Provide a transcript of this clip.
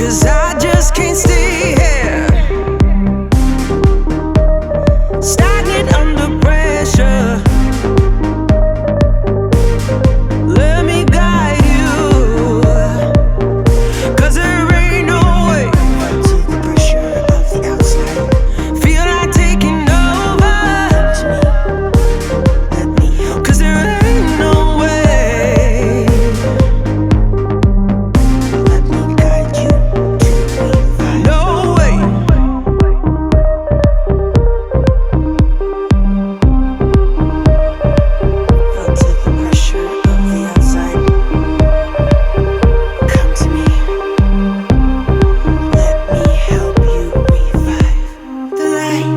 'cause I just can't stay here, stagnant under pressure. Let me guide you, 'cause there ain't no way to the pressure of the outside. Feel like taking over, 'cause there ain't no way. Let me guide you to revive. No way. Feel to the pressure of the outside. Come to me. Let me help you revive the light.